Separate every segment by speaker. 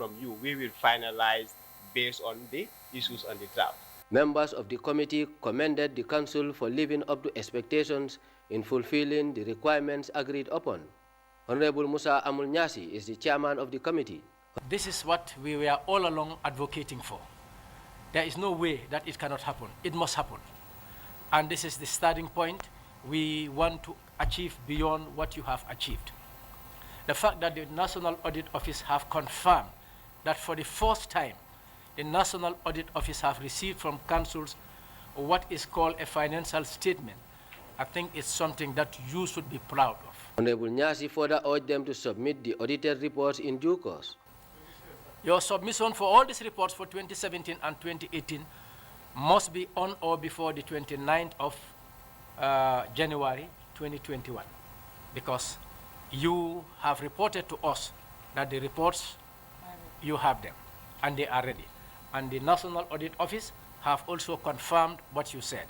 Speaker 1: from you, we will finalize based on the issues on the draft.
Speaker 2: Members of the committee commended the Council for living up to expectations in fulfilling the requirements agreed upon. Honorable Musa Amulnyasi is the chairman of the committee.
Speaker 3: This is what we were all along advocating for. There is no way that it cannot happen. It must happen. And this is the starting point. We want to achieve beyond what you have achieved. The fact that the National Audit Office have confirmed that for the first time, the National Audit Office have received from councils what is called a financial statement, I think it's something that you should be proud of.
Speaker 2: Honorable Nyasi further urged them to submit the audited reports in due course.
Speaker 3: Your submission for all these reports for 2017 and 2018 must be on or before the 29th of January 2021, because you have reported to us that the reports, you have them, and they are ready. And the National Audit Office have also confirmed what you said.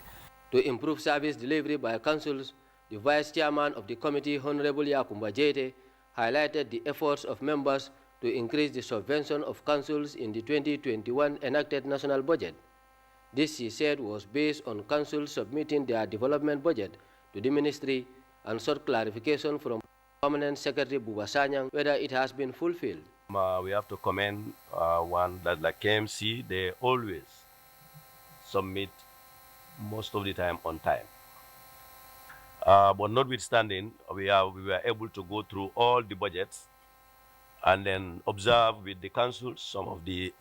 Speaker 2: To improve service delivery by councils, the Vice Chairman of the committee, Honorable Yakumba Jete, highlighted the efforts of members to increase the subvention of councils in the 2021 enacted national budget. This, he said, was based on councils submitting their development budget to the ministry and sought clarification from Permanent Secretary Buba Sanyang whether it has been fulfilled.
Speaker 4: We have to commend one that, like KMC, they always submit most of the time on time. But notwithstanding, we were able to go through all the budgets and then observe with the council some of the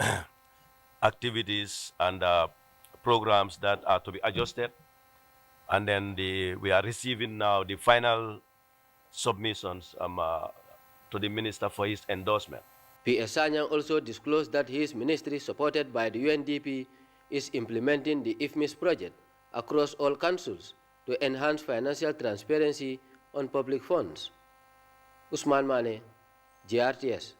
Speaker 4: activities and programs that are to be adjusted. And then we are receiving now the final submissions to the minister for his endorsement.
Speaker 2: P.S. Sanyang also disclosed that his ministry, supported by the UNDP, is implementing the IFMIS project across all councils to enhance financial transparency on public funds. Usman Mane, GRTS.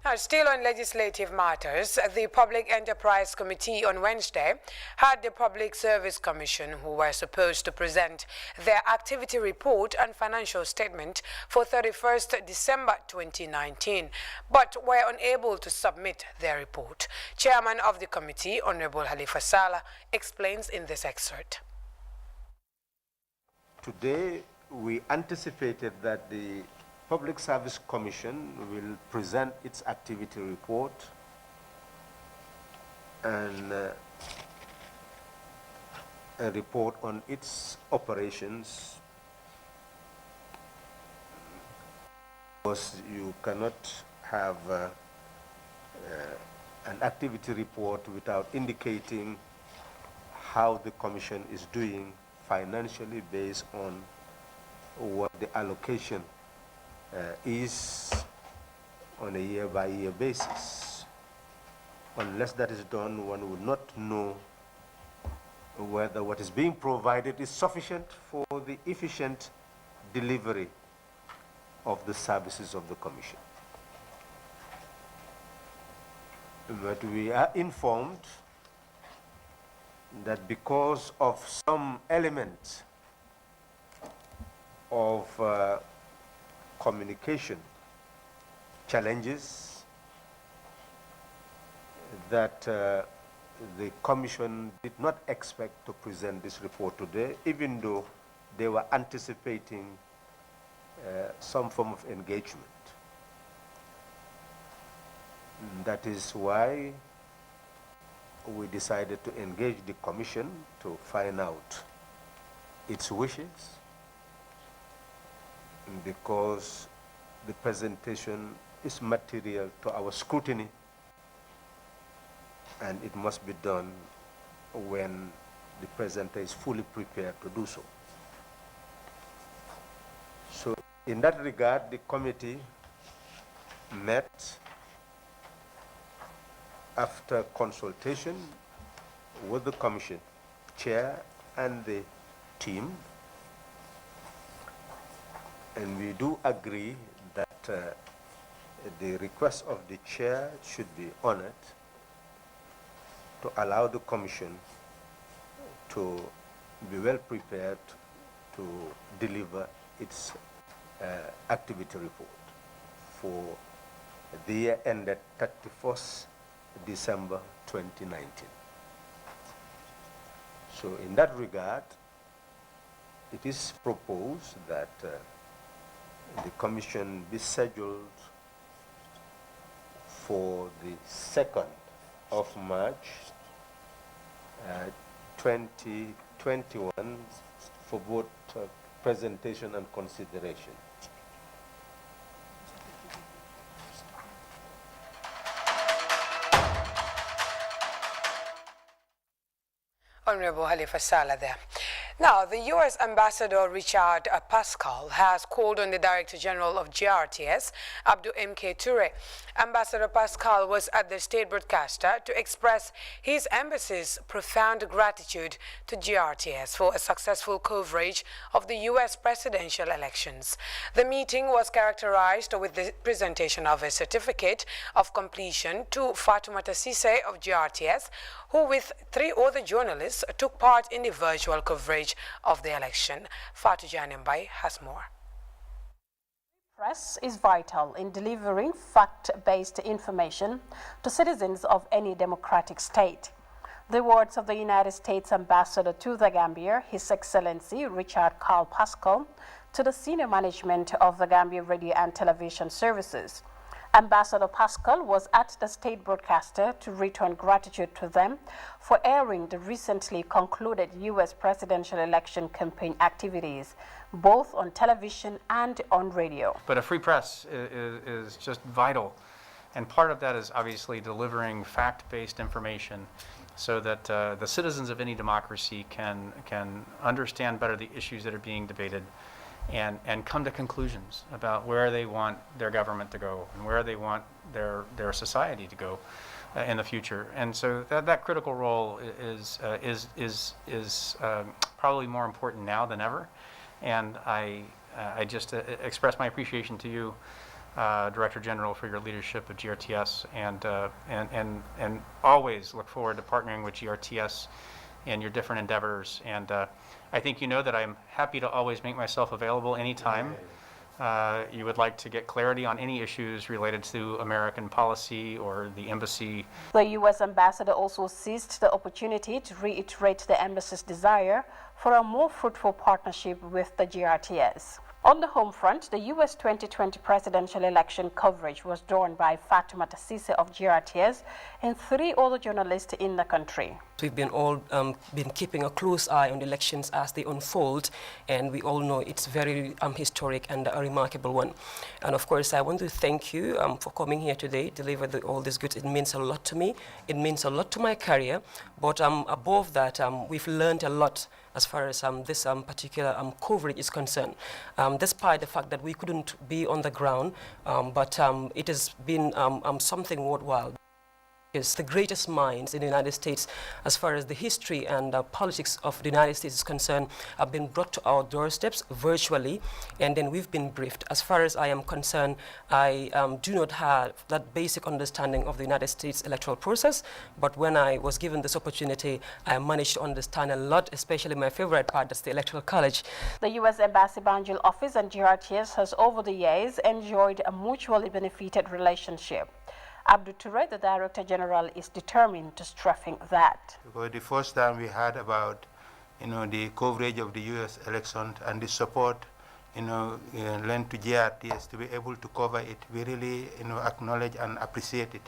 Speaker 5: Now, still on legislative matters, the Public Enterprise Committee on Wednesday had the Public Service Commission, who were supposed to present their activity report and financial statement for 31st December 2019, but were unable to submit their report. Chairman of the committee, Honorable Halifa Saleh, explains in this excerpt.
Speaker 6: Today, we anticipated that the Public Service Commission will present its activity report and a report on its operations, because you cannot have an activity report without indicating how the Commission is doing financially based on what the allocation is on a year-by-year basis. Unless that is done, one would not know whether what is being provided is sufficient for the efficient delivery of the services of the Commission. But we are informed that because of some element of communication challenges, that the Commission did not expect to present this report today, even though they were anticipating some form of engagement. That is why we decided to engage the Commission to find out its wishes, because the presentation is material to our scrutiny, and it must be done when the presenter is fully prepared to do so. So in that regard, the committee met after consultation with the Commission chair and the team, and we do agree that the request of the chair should be honored to allow the Commission to be well prepared to deliver its activity report for The year ended 31st December 2019. So in that regard, it is proposed that the commission be scheduled for the 2nd of March 2021 for both presentation and consideration.
Speaker 5: Honorable Halifa Saleh there. Now, the U.S. Ambassador Richard Pascal has called on the Director General of GRTS, Abdul M.K. Toure. Ambassador Pascal was at the state broadcaster to express his embassy's profound gratitude to GRTS for a successful coverage of the U.S. presidential elections. The meeting was characterized with the presentation of a certificate of completion to Fatoumata Cissé of GRTS, who with 3 other journalists took part in the virtual coverage of the election. Fatou Janembai has more.
Speaker 7: Press is vital in delivering fact-based information to citizens of any democratic state. The words of the United States Ambassador to the Gambia, His Excellency Richard Carl Pascal, to the senior management of the Gambia Radio and Television Services. Ambassador Pascal was at the state broadcaster to return gratitude to them for airing the recently concluded U.S. presidential election campaign activities, both on television and on radio.
Speaker 8: But a free press is just vital. And part of that is obviously delivering fact-based information so that the citizens of any democracy can understand better the issues that are being debated and come to conclusions about where they want their government to go and where they want their society to go in the future. And so that critical role is probably more important now than ever. And I just express my appreciation to you, Director General, for your leadership at GRTS, and always look forward to partnering with GRTS in your different endeavors. And I think you know that I'm happy to always make myself available anytime you would like to get clarity on any issues related to American policy or the embassy.
Speaker 7: The U.S. ambassador also seized the opportunity to reiterate the embassy's desire for a more fruitful partnership with the GRTS. On the home front, the U.S. 2020 presidential election coverage was done by Fatoumata Cissé of GRTS and 3 other journalists in the country.
Speaker 9: We've been all been keeping a close eye on the elections as they unfold, and we all know it's very historic and a remarkable one. And of course, I want to thank you for coming here today, deliver all this good. It means a lot to me. It means a lot to my career. But above that, we've learned a lot as far as this particular coverage is concerned. Despite the fact that we couldn't be on the ground, but it has been something worthwhile. It's the greatest minds in the United States as far as the history and politics of the United States is concerned have been brought to our doorsteps virtually, and then we've been briefed. As far as I am concerned, I do not have that basic understanding of the United States electoral process, but when I was given this opportunity, I managed to understand a lot, especially my favorite part, that's the Electoral College.
Speaker 7: The U.S. Embassy Banjul office and GRTS has over the years enjoyed a mutually benefited relationship. Abdul Toure, the Director General, is determined to strengthen that.
Speaker 10: Because the first time we heard about, the coverage of the U.S. elections and the support, lent to GRTS to be able to cover it, we really, acknowledge and appreciate it.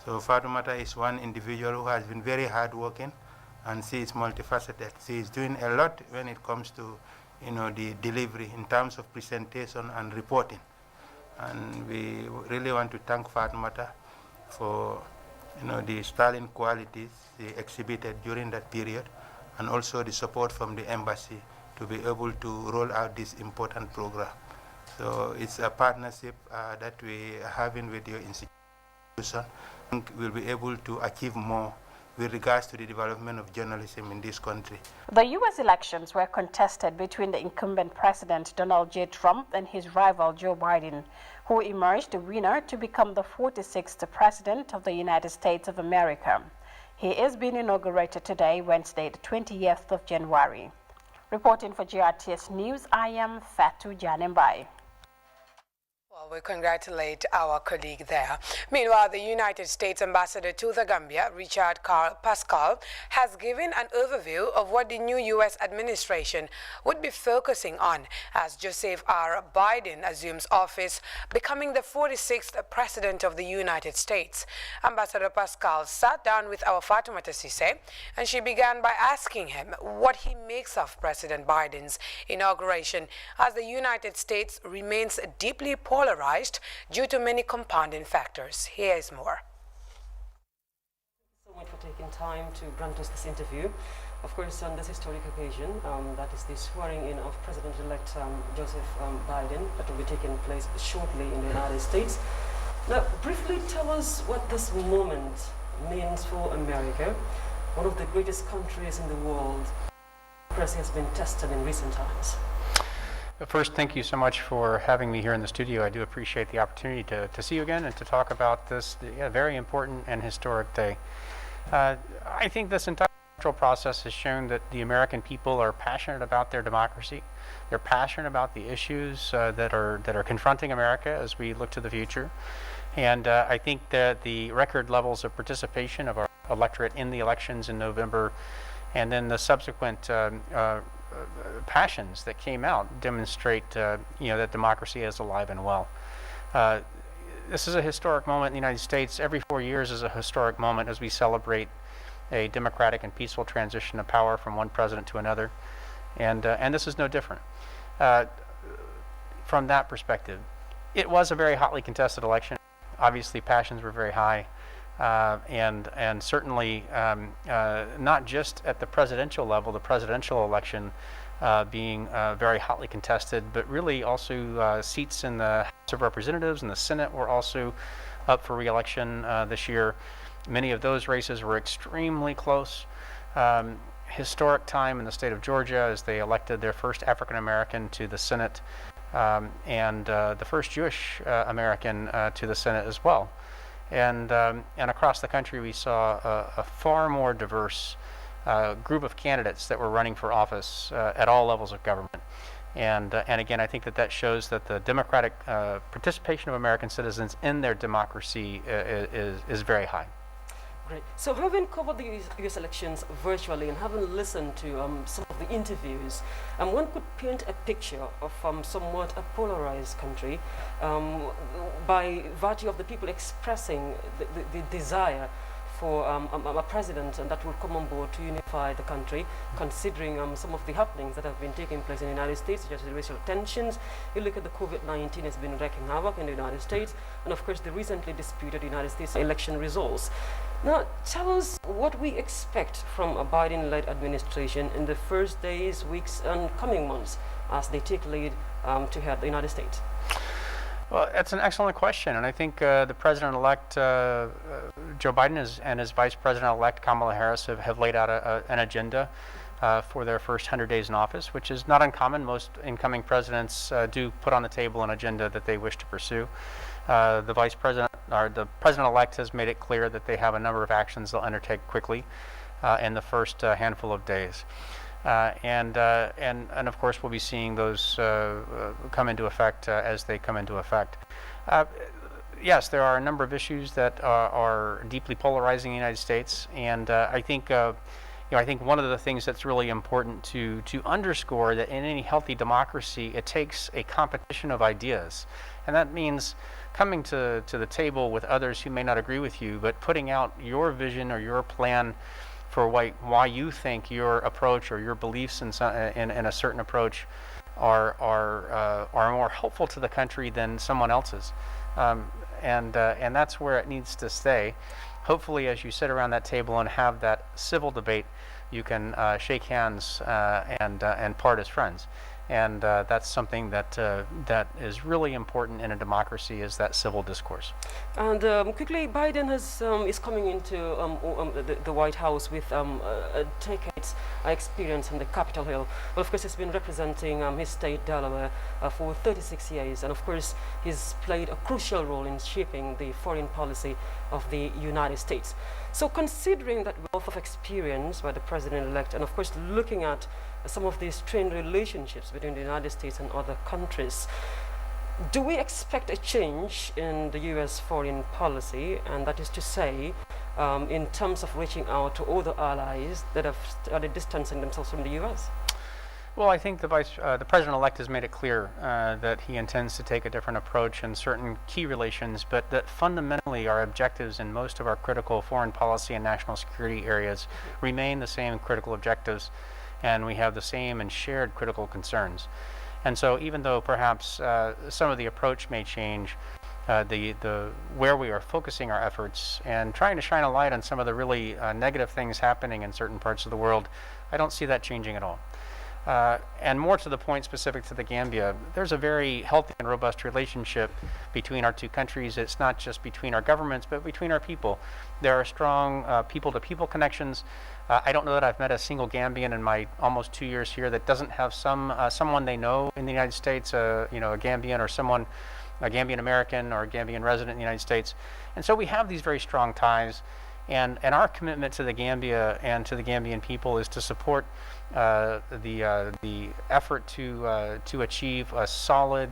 Speaker 10: So Fatoumata is one individual who has been very hardworking, and she is multifaceted. She is doing a lot when it comes to, the delivery in terms of presentation and reporting. And we really want to thank Fatoumata for the sterling qualities they exhibited during that period, and also the support from the embassy to be able to roll out this important program. So it's a partnership that we are having with your institution. I think we'll be able to achieve more with regards to the development of journalism in this country.
Speaker 7: The U.S. elections were contested between the incumbent President Donald J. Trump and his rival Joe Biden, who emerged the winner to become the 46th President of the United States of America. He is being inaugurated today, Wednesday, the 20th of January. Reporting for GRTS News, I am Fatou Janembai.
Speaker 5: We congratulate our colleague there. Meanwhile, the United States ambassador to the Gambia, Richard Carl Pascal, has given an overview of what the new U.S. administration would be focusing on as Joseph R. Biden assumes office, becoming the 46th president of the United States. Ambassador Pascal sat down with our Fatoumata Sise, and she began by asking him what he makes of President Biden's inauguration as the United States remains deeply polarized due to many compounding factors. Here is more.
Speaker 9: Thank you so much for taking time to grant us this interview. Of course, on this historic occasion, that is the swearing in of President-elect Joseph Biden, that will be taking place shortly in the United States. Now, briefly tell us what this moment means for America, one of the greatest countries in the world. Democracy has been tested in recent times.
Speaker 8: First, thank you so much for having me here in the studio. I do appreciate the opportunity to see you again and to talk about this very important and historic day. I think this entire electoral process has shown that the American people are passionate about their democracy. They're passionate about the issues that are confronting America as we look to the future. And I think that the record levels of participation of our electorate in the elections in November and then the subsequent passions that came out demonstrate that democracy is alive and well. This is a historic moment in the United States. Every 4 years is a historic moment as we celebrate a democratic and peaceful transition of power from one president to another, and this is no different. From that perspective, it was a very hotly contested election. Obviously, passions were very high. And certainly not just at the presidential level, the presidential election being very hotly contested, but really also seats in the House of Representatives and the Senate were also up for re-election this year. Many of those races were extremely close. Historic time in the state of Georgia as they elected their first African American to the Senate and the first Jewish American to the Senate as well. And across the country, we saw a far more diverse group of candidates that were running for office at all levels of government. And again, I think that shows that the democratic participation of American citizens in their democracy is very high.
Speaker 9: Great. So having covered the US elections virtually and having listened to some of the interviews, one could paint a picture of somewhat a polarized country by virtue of the people expressing the desire for a president that will come on board to unify the country, considering some of the happenings that have been taking place in the United States, such as the racial tensions. You look at the COVID-19 has been wreaking havoc in the United States, and of course the recently disputed United States election results. Now, tell us what we expect from a Biden-led administration in the first days, weeks, and coming months as they take lead to head the United States.
Speaker 8: Well, that's an excellent question, and I think the President-elect Joe Biden and his Vice President-elect Kamala Harris have laid out an agenda for their first 100 days in office, which is not uncommon. Most incoming presidents do put on the table an agenda that they wish to pursue. The Vice President, or the President-elect, has made it clear that they have a number of actions they'll undertake quickly in the first handful of days. And of course, we'll be seeing those come into effect as they come into effect. Yes, there are a number of issues that are deeply polarizing in the United States, and I think one of the things that's really important to underscore that in any healthy democracy, it takes a competition of ideas, and that means coming to the table with others who may not agree with you, but putting out your vision or your plan for why you think your approach or your beliefs in a certain approach are more helpful to the country than someone else's, and that's where it needs to stay. Hopefully, as you sit around that table and have that civil debate, you can shake hands and part as friends. And that's something that is really important in a democracy, is that civil discourse.
Speaker 9: And quickly, Biden is coming into the White House with a decade's experience on the Capitol Hill. Well, of course, he's been representing his state, Delaware, for 36 years. And of course, he's played a crucial role in shaping the foreign policy of the United States. So considering that wealth of experience by the president-elect, and of course looking at some of these strained relationships between the United States and other countries, Do we expect a change in the U.S. foreign policy, and that is to say, in terms of reaching out to other allies that have started distancing themselves from the U.S.?
Speaker 8: Well, I think the president-elect has made it clear that he intends to take a different approach in certain key relations, but that fundamentally our objectives in most of our critical foreign policy and national security areas remain the same critical objectives, and we have the same and shared critical concerns. And so even though perhaps some of the approach may change, where we are focusing our efforts and trying to shine a light on some of the really negative things happening in certain parts of the world, I don't see that changing at all. And more to the point specific to the Gambia, there's a very healthy and robust relationship between our two countries. It's not just between our governments, but between our people. There are strong people-to-people connections. I don't know that I've met a single Gambian in my almost 2 years here that doesn't have someone they know in the United States, a Gambian or someone, a Gambian American or a Gambian resident in the United States. And so we have these very strong ties. And our commitment to the Gambia and to the Gambian people is to support the effort to achieve a solid,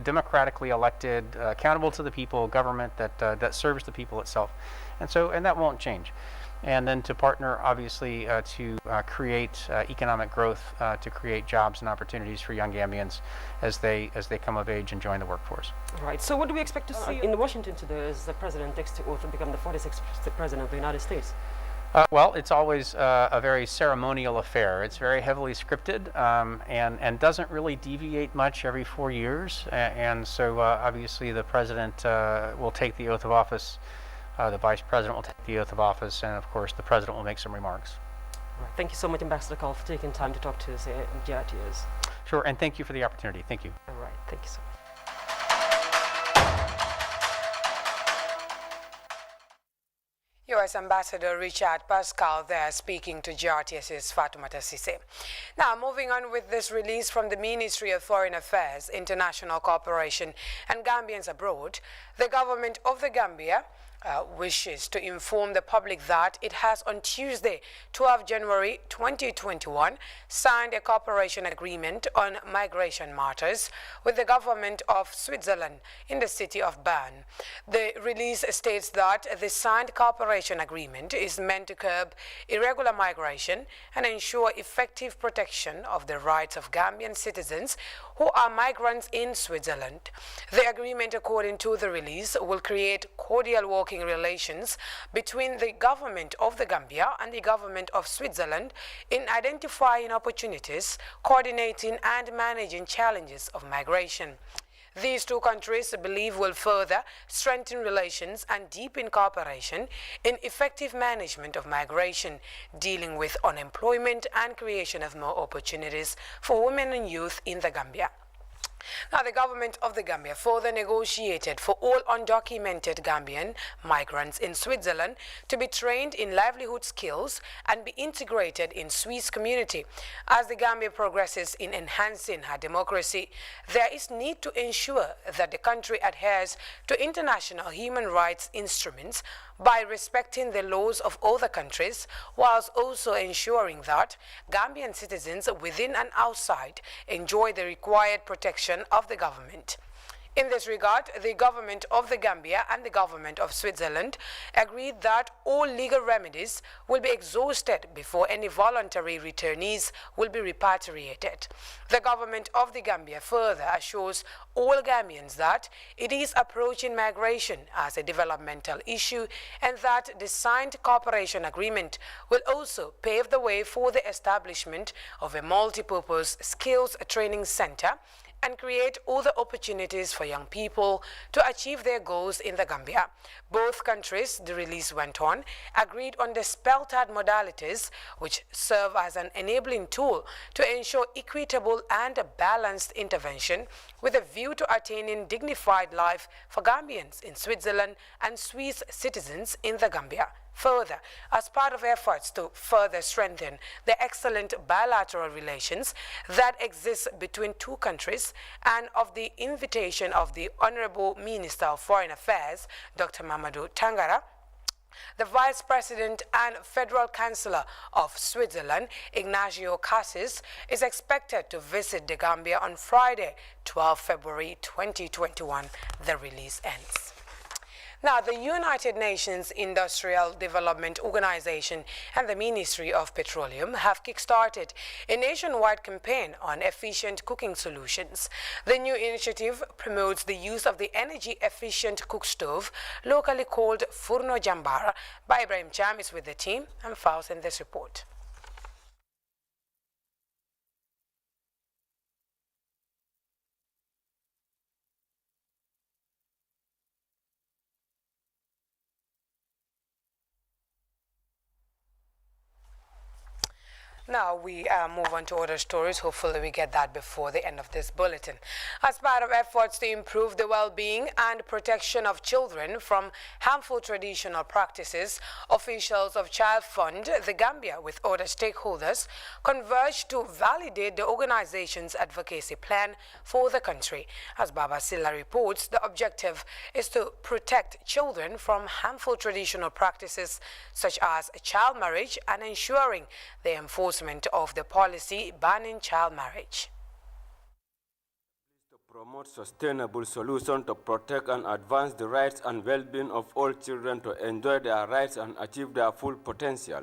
Speaker 8: democratically elected, accountable to the people government that serves the people itself, and that won't change. And then to partner, obviously, to create economic growth, to create jobs and opportunities for young Gambians as they come of age and join the workforce.
Speaker 9: Right. So what do we expect to see in Washington today as the president takes the oath to become the 46th president of the United States?
Speaker 8: Well, it's always a very ceremonial affair. It's very heavily scripted and doesn't really deviate much every 4 years. And so obviously the president will take the oath of office. The vice president will take the oath of office, and of course the president will make some remarks.
Speaker 9: Right. Thank you so much, Ambassador Call, for taking time to talk to us at GRTS.
Speaker 8: Sure, and thank you for the opportunity. Thank you.
Speaker 9: All right, thank you so much.
Speaker 5: U.S. Ambassador Richard Pascal there speaking to GRTS's Fatoumata Sise. Now, moving on with this release from the Ministry of Foreign Affairs, International Cooperation and Gambians Abroad, the government of the Gambia wishes to inform the public that it has on Tuesday, 12 January 2021, signed a cooperation agreement on migration matters with the government of Switzerland in the city of Bern. The release states that the signed cooperation agreement is meant to curb irregular migration and ensure effective protection of the rights of Gambian citizens who are migrants in Switzerland. The agreement, according to the release, will create cordial working relations between the government of the Gambia and the government of Switzerland in identifying opportunities, coordinating and managing challenges of migration. These two countries believe will further strengthen relations and deepen cooperation in effective management of migration, dealing with unemployment and creation of more opportunities for women and youth in the Gambia. Now, the government of the Gambia further negotiated for all undocumented Gambian migrants in Switzerland to be trained in livelihood skills and be integrated in Swiss community. As the Gambia progresses in enhancing her democracy, there is need to ensure that the country adheres to international human rights instruments by respecting the laws of other countries, whilst also ensuring that Gambian citizens within and outside enjoy the required protection of the government. In this regard, the government of the Gambia and the government of Switzerland agreed that all legal remedies will be exhausted before any voluntary returnees will be repatriated. The government of the Gambia further assures all Gambians that it is approaching migration as a developmental issue and that the signed cooperation agreement will also pave the way for the establishment of a multi-purpose skills training center and create other opportunities for young people to achieve their goals in the Gambia. Both countries, the release went on, agreed on the spelled-out modalities which serve as an enabling tool to ensure equitable and balanced intervention with a view to attaining dignified life for Gambians in Switzerland and Swiss citizens in the Gambia. Further, as part of efforts to further strengthen the excellent bilateral relations that exist between two countries and of the invitation of the Honorable Minister of Foreign Affairs, Dr. Mamadou Tangara, The Vice President and Federal Chancellor of Switzerland, Ignacio Cassis, is expected to visit the Gambia on Friday, 12 February 2021. The release ends. Now, the United Nations Industrial Development Organization and the Ministry of Petroleum have kickstarted a nationwide campaign on efficient cooking solutions. The new initiative promotes the use of the energy-efficient cook stove, locally called Furno Jambara. By Ibrahim Cham is with the team and files in this report. Now we move on to other stories. Hopefully we get that before the end of this bulletin. As part of efforts to improve the well-being and protection of children from harmful traditional practices, officials of Child Fund, the Gambia, with other stakeholders, converged to validate the organization's advocacy plan for the country. As Baba Silla reports, the objective is to protect children from harmful traditional practices such as child marriage and ensuring the enforcement of the policy banning child marriage.
Speaker 11: To promote sustainable solutions to protect and advance the rights and well-being of all children to enjoy their rights and achieve their full potential.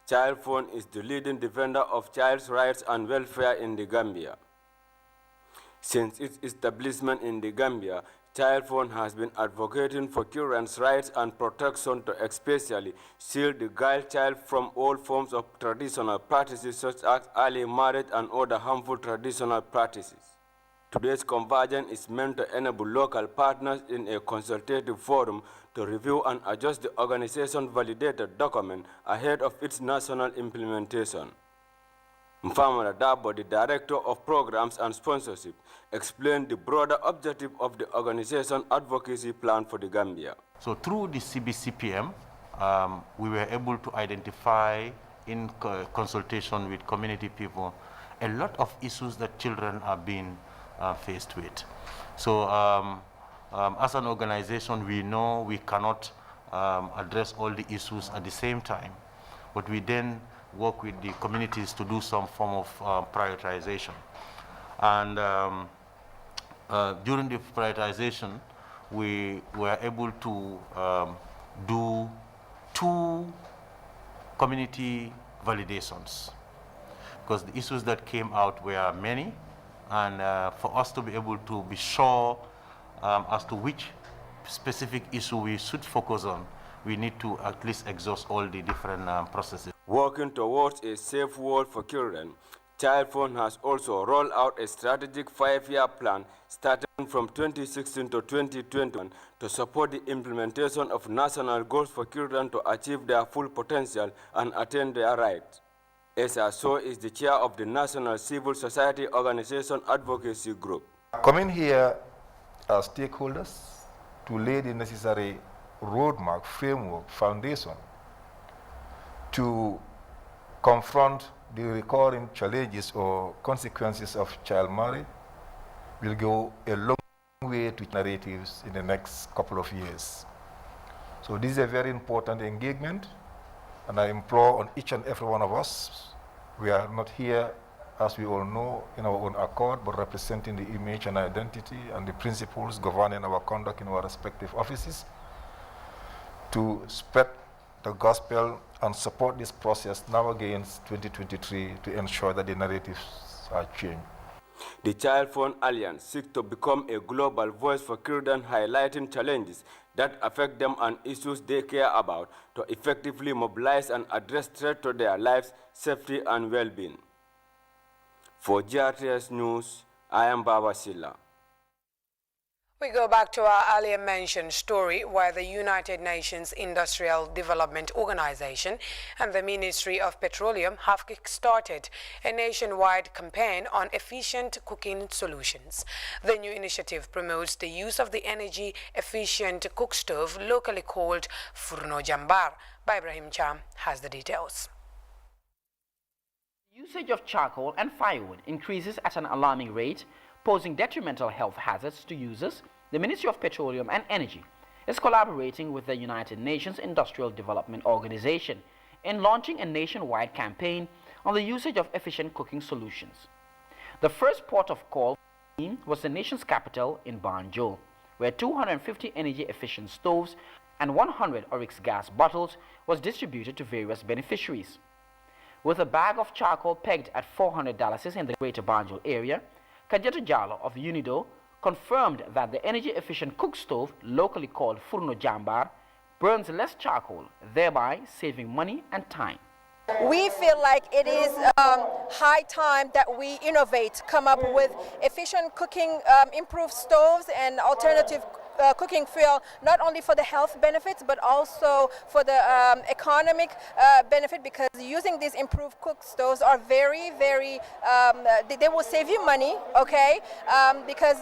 Speaker 11: Child Fund is the leading defender of child's rights and welfare in the Gambia. Since its establishment in the Gambia, Child Fund has been advocating for children's rights and protection to especially shield the girl child from all forms of traditional practices such as early marriage and other harmful traditional practices. Today's convergence is meant to enable local partners in a consultative forum to review and adjust the organization-validated document ahead of its national implementation. Mfamara Dabo, the Director of Programs and Sponsorship, explained the broader objective of the organization advocacy plan for the Gambia.
Speaker 10: So through the CBCPM, we were able to identify in consultation with community people a lot of issues that children are being faced with. So as an organization, we know we cannot address all the issues at the same time, but we then work with the communities to do some form of prioritization. And during the prioritization, we were able to do 2 community validations, because the issues that came out were many, and for us to be able to be sure as to which specific issue we should focus on, we need to at least exhaust all the different processes.
Speaker 11: Working towards a safe world for children, Child Fund has also rolled out a strategic 5-year plan starting from 2016 to 2021 to support the implementation of national goals for children to achieve their full potential and attain their rights. Esa So is the chair of the National Civil Society Organization Advocacy Group.
Speaker 12: Coming here as stakeholders to lay the necessary roadmap, framework, foundation to confront the recurring challenges or consequences of child marriage will go a long way to narratives in the next couple of years. So this is a very important engagement, and I implore on each and every one of us, we are not here, as we all know, in our own accord, but representing the image and identity and the principles governing our conduct in our respective offices, to spread the gospel and support this process now against 2023 to ensure that the narratives are changed.
Speaker 11: The Child Fund Alliance seeks to become a global voice for children, highlighting challenges that affect them and issues they care about to effectively mobilize and address threats to their lives, safety, and well-being. For GRTS News, I am Baba Silla.
Speaker 5: We go back to our earlier mentioned story where the United Nations Industrial Development Organization and the Ministry of Petroleum have kickstarted a nationwide campaign on efficient cooking solutions. The new initiative promotes the use of the energy-efficient cook stove, locally called Furno Jambar. By Ibrahim Cham has the details.
Speaker 13: Usage of charcoal and firewood increases at an alarming rate, posing detrimental health hazards to users. The Ministry of Petroleum and Energy is collaborating with the United Nations Industrial Development Organization in launching a nationwide campaign on the usage of efficient cooking solutions. The first port of call was the nation's capital in Banjul, where 250 energy-efficient stoves and 100 Oryx gas bottles was distributed to various beneficiaries. With a bag of charcoal pegged at $400 in the Greater Banjul area, Kajatu Jallo of UNIDO confirmed that the energy-efficient cook stove, locally called Furno Jambar, burns less charcoal, thereby saving money and time.
Speaker 14: We feel like it is high time that we innovate, come up with efficient cooking, improved stoves and alternative cooking fuel, not only for the health benefits but also for the economic benefit, because using these improved cook stoves are very, they will save you money, okay? Because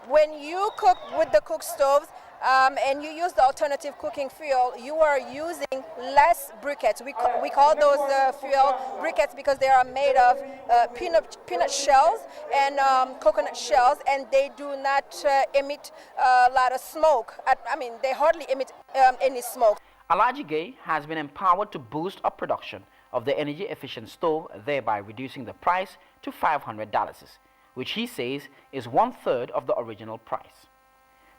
Speaker 14: when you cook with the cook stoves, and you use the alternative cooking fuel, you are using less briquettes. We call those fuel briquettes because they are made of peanut shells and coconut shells, and they do not emit a lot of smoke. I mean, they hardly emit any smoke.
Speaker 13: Alaji Gay has been empowered to boost up production of the energy-efficient stove, thereby reducing the price to $500, which he says is 1/3 of the original price.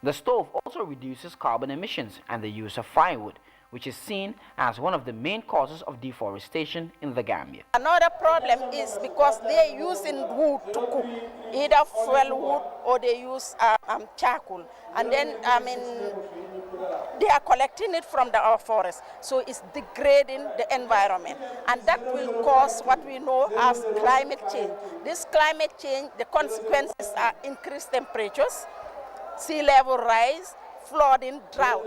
Speaker 13: The stove also reduces carbon emissions and the use of firewood, which is seen as one of the main causes of deforestation in the Gambia.
Speaker 15: Another problem is because they're using wood to cook, either fuel wood or they use charcoal. And then, they are collecting it from our forest, so it's degrading the environment. And that will cause what we know as climate change. This climate change, the consequences are increased temperatures, sea level rise, flooding, drought.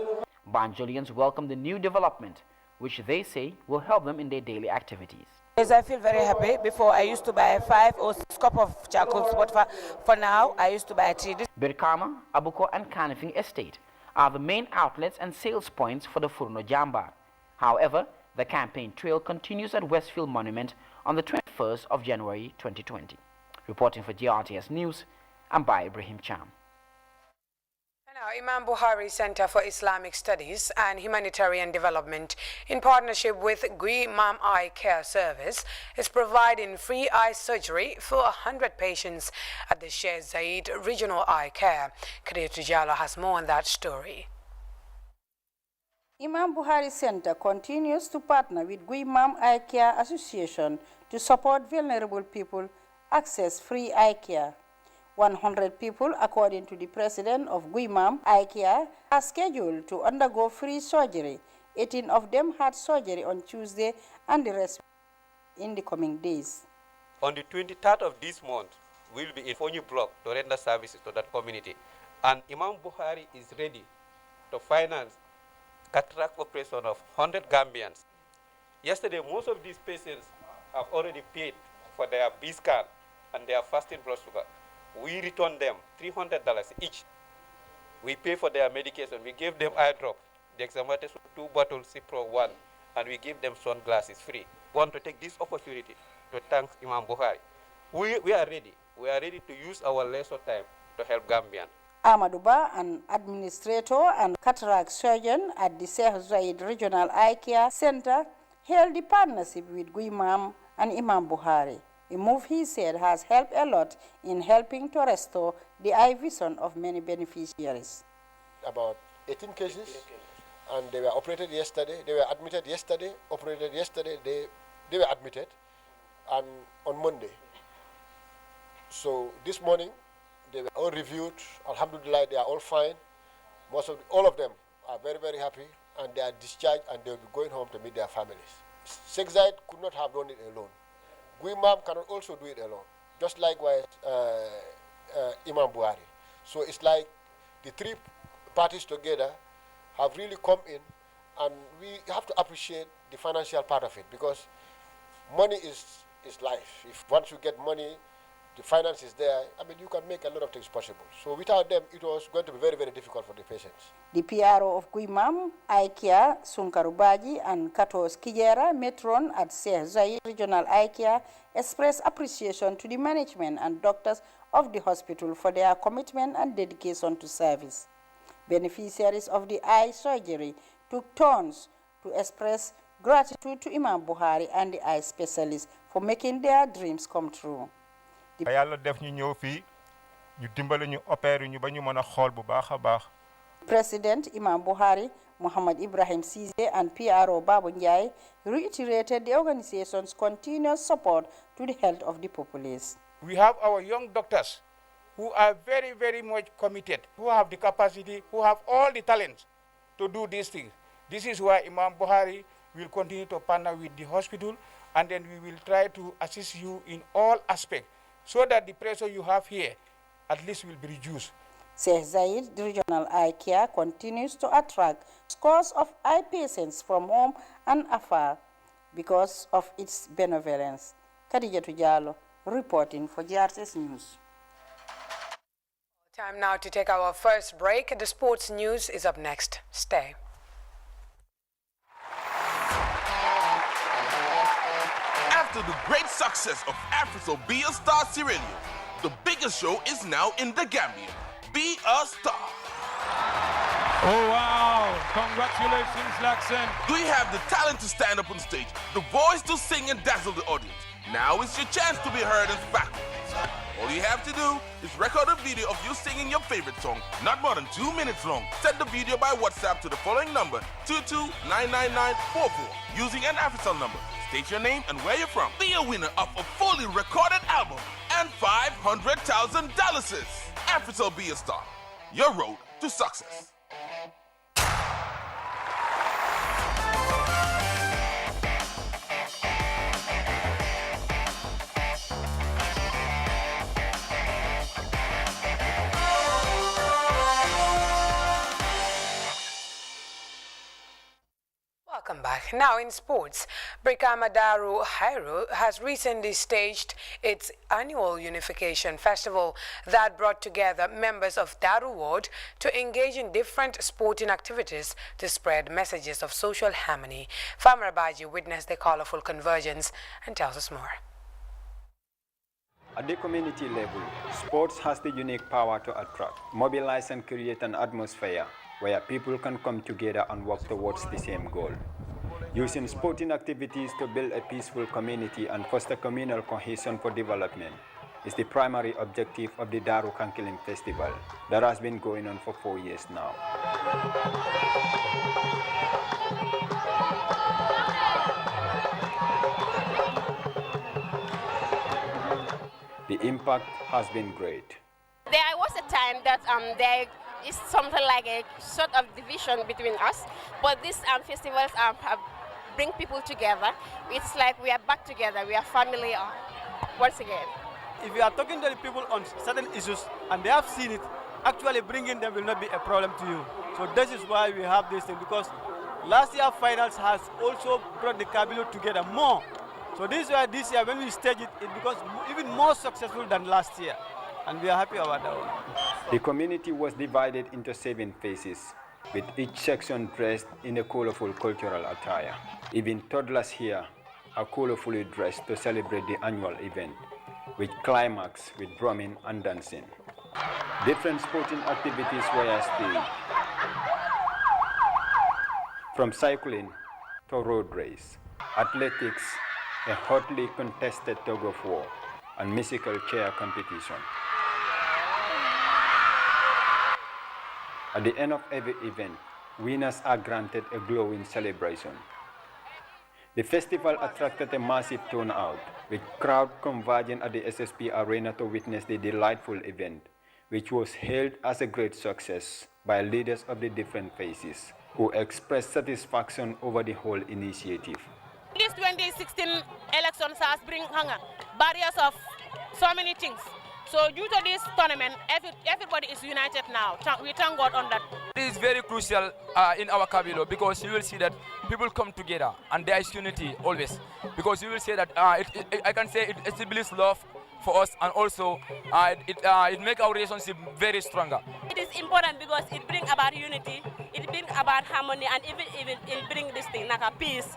Speaker 13: Banjulians welcome the new development, which they say will help them in their daily activities.
Speaker 16: Yes, I feel very happy. Before I used to buy 5 or 6 cups of charcoal, but for now I used to buy 3.
Speaker 13: Birkama, Abuko and Kanifing Estate are the main outlets and sales points for the Furno Jambar. However, the campaign trail continues at Westfield Monument on the 21st of January 2020. Reporting for GRTS News, I'm by Ibrahim Cham.
Speaker 5: Imam Buhari Center for Islamic Studies and Humanitarian Development, in partnership with Gui Mam Eye Care Service, is providing free eye surgery for 100 patients at the Sheikh Zayed Regional Eye Care. Kadiatu Jallo has more on that story.
Speaker 17: Imam Buhari Center continues to partner with Gui Mam Eye Care Association to support vulnerable people access free eye care. 100 people, according to the president of Guimam Eye Care, are scheduled to undergo free surgery. 18 of them had surgery on Tuesday and the rest in the coming days.
Speaker 18: On the 23rd of this month, we will be in Fonyu block to render services to that community. And Imam Buhari is ready to finance cataract operation of 100 Gambians. Yesterday, most of these patients have already paid for their B-scan and their fasting blood sugar. We return them $300 each. We pay for their medication. We give them eye drop, dexamethasone 2 bottles, Cipro 1, and we give them sunglasses free. We want to take this opportunity to thank Imam Buhari. We are ready. We are ready to use our leisure time to help Gambian.
Speaker 17: Amaduba, an administrator and cataract surgeon at the Sheikh Zayed Regional Eye Care Center, held the partnership with Guimam and Imam Buhari. A move, he said, has helped a lot in helping to restore the eye vision of many beneficiaries.
Speaker 19: About 18 cases, and they were operated yesterday. They were admitted yesterday, operated yesterday. They were admitted, and on Monday. So this morning, they were all reviewed. Alhamdulillah, they are all fine. All of them are very, very happy, and they are discharged, and they will be going home to meet their families. Sheikh Zayed could not have done it alone. Guimam cannot also do it alone, just likewise Imam Buhari. So it's like the 3 parties together have really come in, and we have to appreciate the financial part of it, because money is life. If once you get money, the finance is there, I mean, you can make a lot of things possible. So without them, it was going to be very, very difficult for the patients.
Speaker 17: The PRO of Guimam, Eye Care, Sunkarubaji, and Katos Kijera, matron at Sheikh Zayed Regional Eye Care, expressed appreciation to the management and doctors of the hospital for their commitment and dedication to service. Beneficiaries of the eye surgery took turns to express gratitude to Imam Buhari and the eye specialist for making their dreams come true. President Imam Buhari, Muhammad Ibrahim Cisse, and PRO Babu Njai reiterated the organization's continuous support to the health of the populace.
Speaker 20: We have our young doctors who are very, very much committed, who have the capacity, who have all the talents to do these things. This is why Imam Buhari will continue to partner with the hospital, and then we will try to assist you in all aspects so that the pressure you have here at least will be reduced.
Speaker 17: Sheikh Zayed, the regional eye care, continues to attract scores of eye patients from home and afar because of its benevolence. Khadijatu Jallow reporting for GRTS News.
Speaker 5: Time now to take our first break. The sports news is up next. Stay.
Speaker 21: After the great success of Africa Be a Star Sierra Leone, the biggest show is now in the Gambia. Be a Star.
Speaker 22: Oh wow, congratulations Laxon.
Speaker 21: Do you have the talent to stand up on stage, the voice to sing and dazzle the audience? Now is your chance to be heard and sparkle. All you have to do is record a video of you singing your favorite song, not more than 2 minutes long. Send the video by WhatsApp to the following number, 2299944, using an Africell number. State your name and where you're from. Be a winner of a fully recorded album and $500,000. Africell Be a Star, your road to success.
Speaker 5: Welcome back. Now in sports, Brikama Daru Hairu has recently staged its annual Unification Festival that brought together members of Daru Ward to engage in different sporting activities to spread messages of social harmony. Famara Baji witnessed the colorful convergence and tells us more.
Speaker 23: At the community level, sports has the unique power to attract, mobilize and create an atmosphere where people can come together and work towards the same goal. Using sporting activities to build a peaceful community and foster communal cohesion for development is the primary objective of the Daru Kankilim Festival that has been going on for 4 years now. The impact has been great.
Speaker 24: There was a time that there is something like a sort of division between us, but these festivals bring people together. It's like we are back together, we are family once again.
Speaker 25: If you are talking to the people on certain issues and they have seen it, actually bringing them will not be a problem to you. So this is why we have this thing, because last year finals has also brought the Kabilo together more. So this is why this year when we stage it, it becomes even more successful than last year. And we are happy about that one.
Speaker 23: The community was divided into 7 phases, with each section dressed in a colorful cultural attire. Even toddlers here are colorfully dressed to celebrate the annual event, which climax with drumming and dancing. Different sporting activities were staged, from cycling to road race, athletics, a hotly contested tug of war, and musical chair competition. At the end of every event, winners are granted a glowing celebration. The festival attracted a massive turnout, with crowd converging at the SSP Arena to witness the delightful event, which was hailed as a great success by leaders of the different phases, who expressed satisfaction over the whole initiative.
Speaker 24: This 2016 elections has bring barriers of so many things. So due to this tournament, everybody is united now. We thank God on that.
Speaker 26: It is very crucial in our Kabilo, because you will see that people come together and there is unity always. Because you will see that I can say it establishes love for us, and also it makes our relationship very stronger.
Speaker 24: It is important because it brings about unity, it brings about harmony, and even it brings this thing like a peace.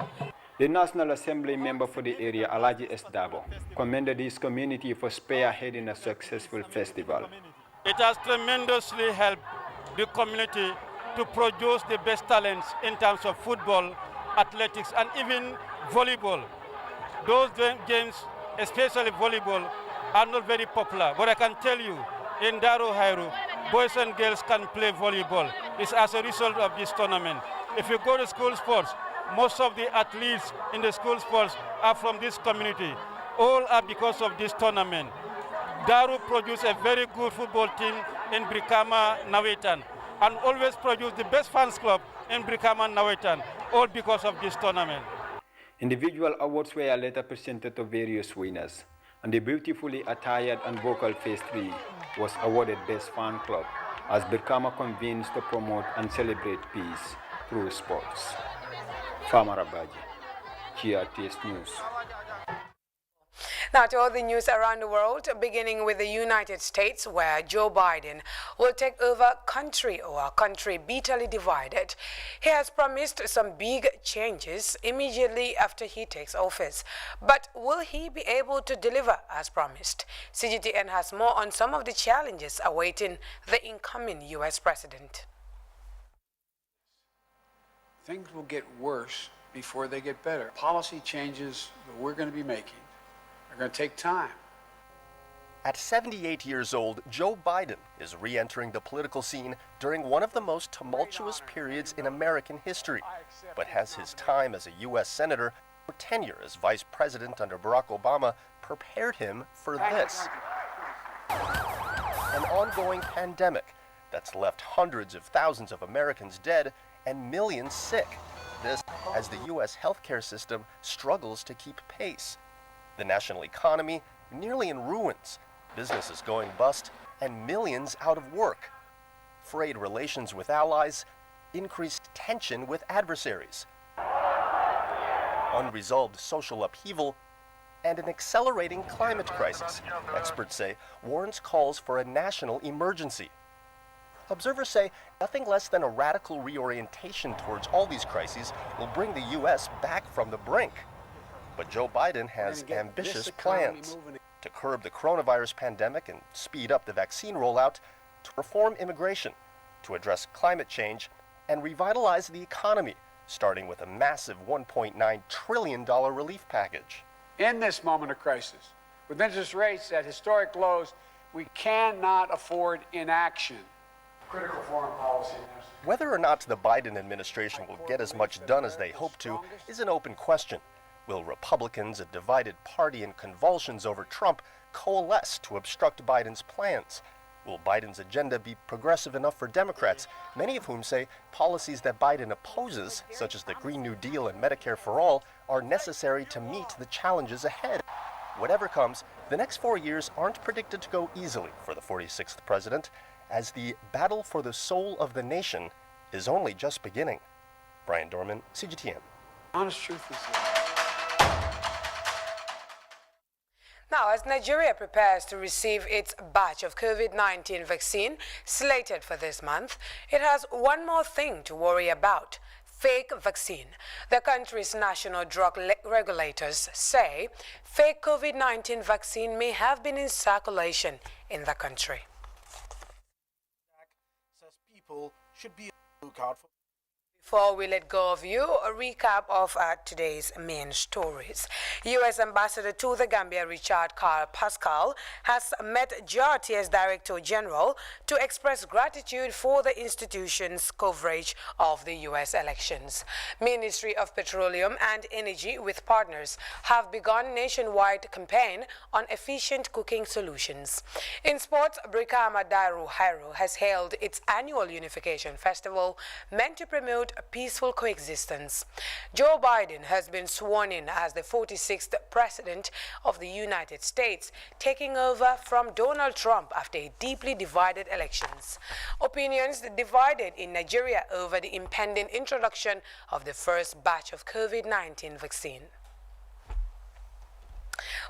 Speaker 23: The National Assembly member for the area, Alaji S. Dabo, commended his community for spearheading a successful festival.
Speaker 25: It has tremendously helped the community to produce the best talents in terms of football, athletics, and even volleyball. Those games, especially volleyball, are not very popular, but I can tell you, in Daro Hairu, boys and girls can play volleyball. It's as a result of this tournament. If you go to school sports, most of the athletes in the school sports are from this community. All are because of this tournament. Daru produced a very good football team in Brikama, Nawetan, and always produced the best fans club in Brikama, Nawetan, all because of this tournament.
Speaker 23: Individual awards were later presented to various winners, and the beautifully attired and vocal Phase 3 was awarded Best Fan Club, as Brikama convenes to promote and celebrate peace through sports. Famara Baji, GRTS News.
Speaker 5: Now to all the news around the world, beginning with the United States, where Joe Biden will take over a country bitterly divided. He has promised some big changes immediately after he takes office. But will he be able to deliver as promised? CGTN has more on some of the challenges awaiting the incoming U.S. president.
Speaker 1: Things will get worse before they get better. Policy changes that we're going to be making are going to take time.
Speaker 2: At 78 years old, Joe Biden is re-entering the political scene during one of the most tumultuous periods in American history, but has his time as a U.S. Senator or tenure as Vice President under Barack Obama prepared him for this. An ongoing pandemic that's left hundreds of thousands of Americans dead and millions sick. This as the U.S. healthcare system struggles to keep pace. The national economy nearly in ruins, businesses going bust, and millions out of work. Frayed relations with allies, increased tension with adversaries, unresolved social upheaval, and an accelerating climate crisis, experts say, warrants calls for a national emergency. Observers say nothing less than a radical reorientation towards all these crises will bring the U.S. back from the brink. But Joe Biden has ambitious plans to curb the coronavirus pandemic and speed up the vaccine rollout, to reform immigration, to address climate change, and revitalize the economy, starting with a massive $1.9 trillion relief package.
Speaker 1: In this moment of crisis, with interest rates at historic lows, we cannot afford inaction. Critical foreign policy.
Speaker 2: Whether or not the Biden administration will get as much done as they hope to is an open question. Will Republicans, a divided party in convulsions over Trump, coalesce to obstruct Biden's plans? Will Biden's agenda be progressive enough for Democrats, many of whom say policies that Biden opposes, such as the Green New Deal and Medicare for All, are necessary to meet the challenges ahead? Whatever comes, the next 4 years aren't predicted to go easily for the 46th president, as the battle for the soul of the nation is only just beginning. Brian Dorman, CGTN.
Speaker 1: Honest truth is
Speaker 5: Now, as Nigeria prepares to receive its batch of COVID-19 vaccine slated for this month, it has one more thing to worry about: fake vaccine. The country's national drug regulators say fake COVID-19 vaccine may have been in circulation in the country.
Speaker 3: Says people should be on the lookout for.
Speaker 5: Before we let go of you, a recap of today's main stories. U.S. Ambassador to the Gambia, Richard Carl Pascal, has met GRTS Director General to express gratitude for the institution's coverage of the U.S. elections. Ministry of Petroleum and Energy with partners have begun nationwide campaign on efficient cooking solutions. In sports, Brikama Daru Hairu has held its annual Unification Festival meant to promote a peaceful coexistence. Joe Biden has been sworn in as the 46th President of the United States, taking over from Donald Trump after a deeply divided elections. Opinions divided in Nigeria over the impending introduction of the first batch of COVID-19 vaccine.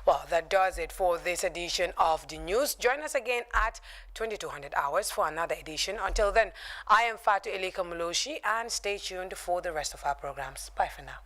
Speaker 5: Well, that does it for this edition of the news. Join us again at 2200 hours for another edition. Until then, I am Fatu Elika Muloshi, and stay tuned for the rest of our programs. Bye for now.